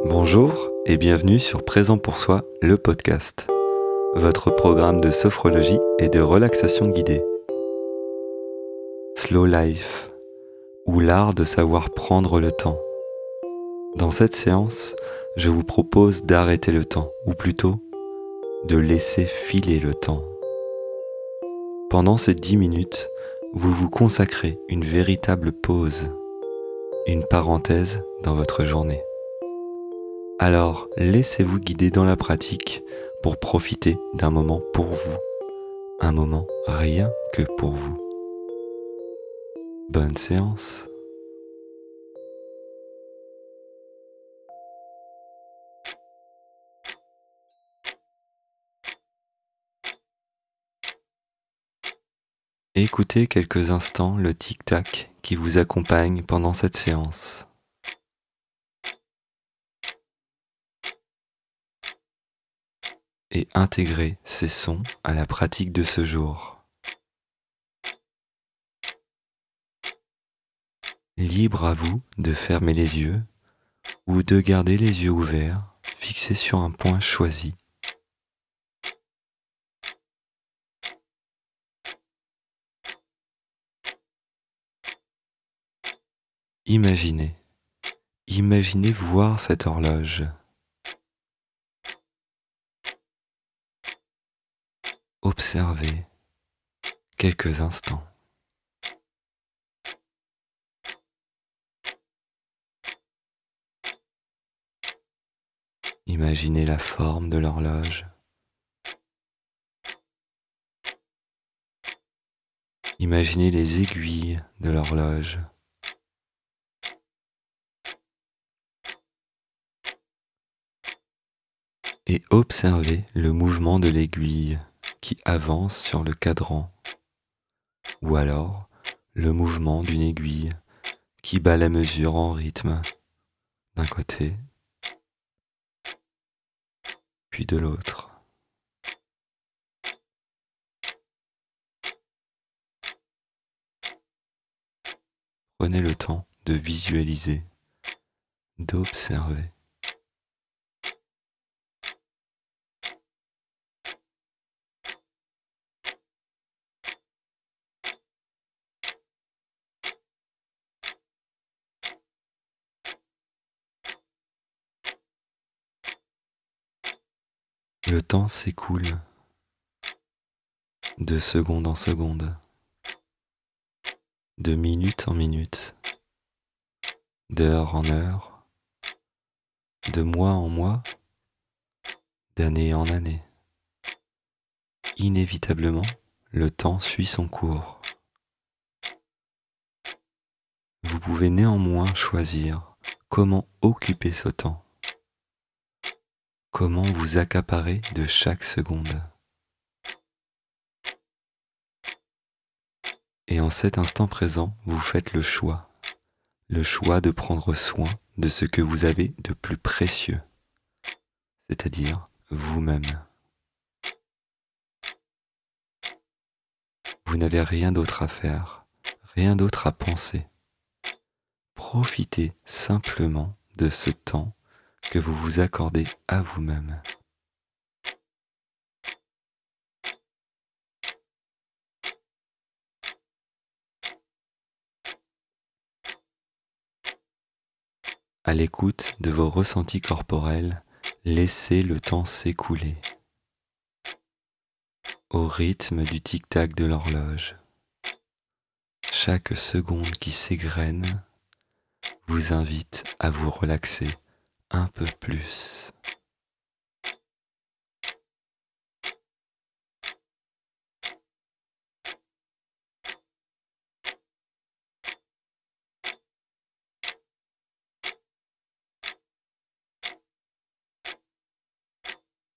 Bonjour et bienvenue sur Présent pour soi, le podcast, votre programme de sophrologie et de relaxation guidée. Slow Life, ou l'art de savoir prendre le temps. Dans cette séance, je vous propose d'arrêter le temps, ou plutôt, de laisser filer le temps. Pendant ces 10 minutes, vous vous consacrez une véritable pause, une parenthèse dans votre journée. Alors, laissez-vous guider dans la pratique pour profiter d'un moment pour vous, un moment rien que pour vous. Bonne séance. Écoutez quelques instants le tic-tac qui vous accompagne pendant cette séance. Et intégrez ces sons à la pratique de ce jour. Libre à vous de fermer les yeux ou de garder les yeux ouverts, fixés sur un point choisi. Imaginez voir cette horloge. Observez quelques instants. Imaginez la forme de l'horloge. Imaginez les aiguilles de l'horloge. Et observez le mouvement de l'aiguille qui avance sur le cadran, ou alors le mouvement d'une aiguille qui bat la mesure en rythme d'un côté, puis de l'autre. Prenez le temps de visualiser, d'observer. Le temps s'écoule de seconde en seconde, de minute en minute, d'heure en heure, de mois en mois, d'année en année. Inévitablement, le temps suit son cours. Vous pouvez néanmoins choisir comment occuper ce temps, comment vous accaparer de chaque seconde. Et en cet instant présent, vous faites le choix de prendre soin de ce que vous avez de plus précieux, c'est-à-dire vous-même. Vous n'avez rien d'autre à faire, rien d'autre à penser. Profitez simplement de ce temps que vous vous accordez à vous-même. À l'écoute de vos ressentis corporels, laissez le temps s'écouler au rythme du tic-tac de l'horloge. Chaque seconde qui s'égrène vous invite à vous relaxer un peu plus.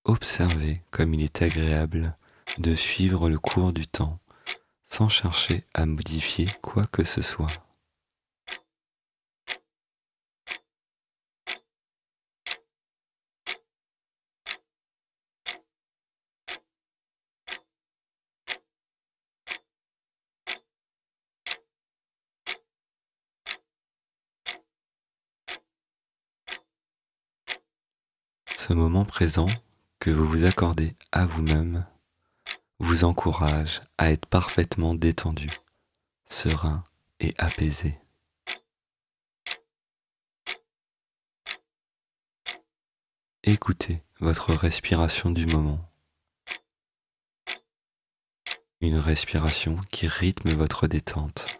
Observez comme il est agréable de suivre le cours du temps sans chercher à modifier quoi que ce soit. Ce moment présent que vous vous accordez à vous-même vous encourage à être parfaitement détendu, serein et apaisé. Écoutez votre respiration du moment. Une respiration qui rythme votre détente.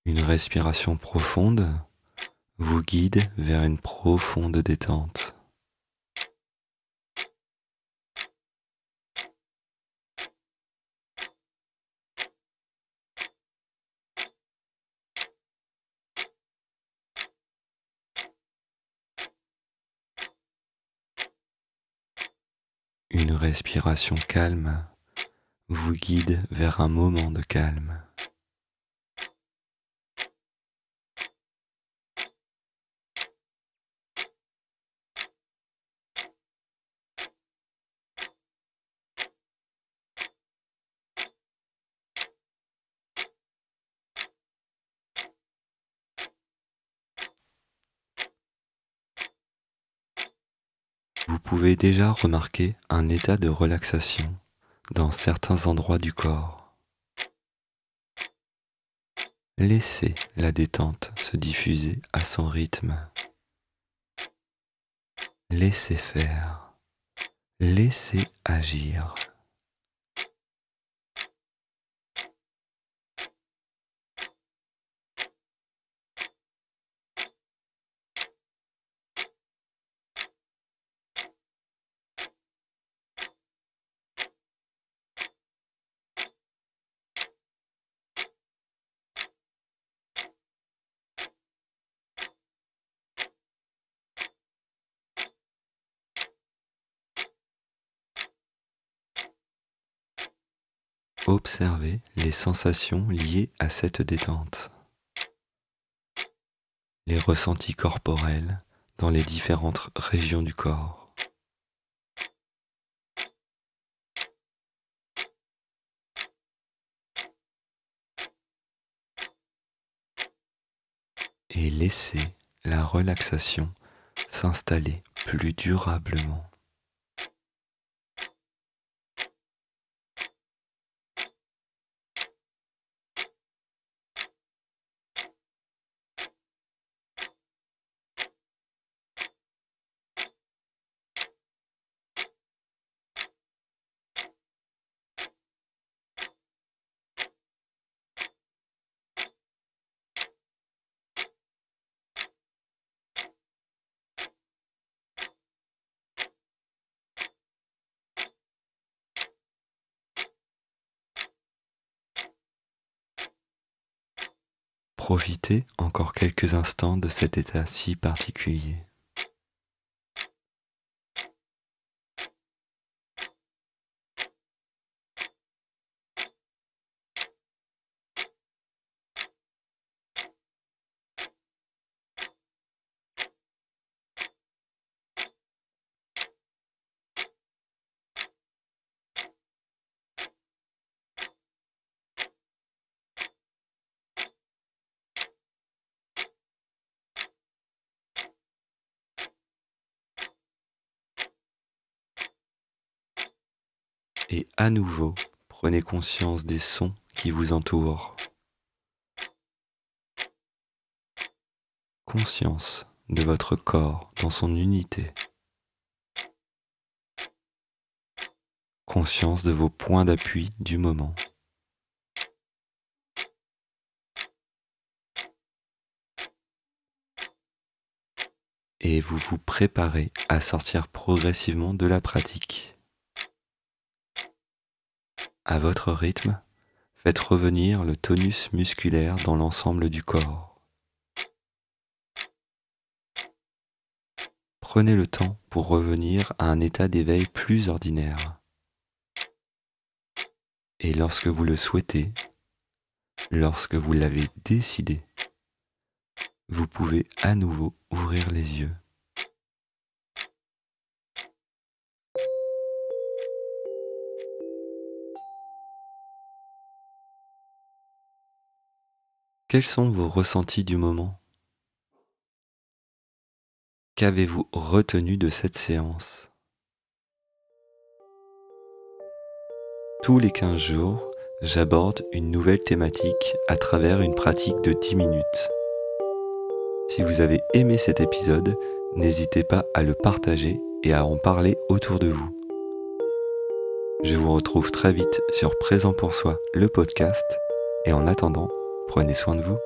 Une respiration profonde vous guide vers une profonde détente. Une respiration calme vous guide vers un moment de calme. Vous pouvez déjà remarquer un état de relaxation dans certains endroits du corps. Laissez la détente se diffuser à son rythme. Laissez faire. Laissez agir. Observez les sensations liées à cette détente. Les ressentis corporels dans les différentes régions du corps. Et laissez la relaxation s'installer plus durablement. Profitez encore quelques instants de cet état si particulier. Et à nouveau, prenez conscience des sons qui vous entourent. Conscience de votre corps dans son unité. Conscience de vos points d'appui du moment. Et vous vous préparez à sortir progressivement de la pratique. À votre rythme, faites revenir le tonus musculaire dans l'ensemble du corps. Prenez le temps pour revenir à un état d'éveil plus ordinaire. Et lorsque vous le souhaitez, lorsque vous l'avez décidé, vous pouvez à nouveau ouvrir les yeux Quels sont vos ressentis du moment? Qu'avez-vous retenu de cette séance? Tous les 15 jours, j'aborde une nouvelle thématique à travers une pratique de 10 minutes. Si vous avez aimé cet épisode, n'hésitez pas à le partager et à en parler autour de vous. Je vous retrouve très vite sur Présent pour soi, le podcast, et en attendant, prenez soin de vous.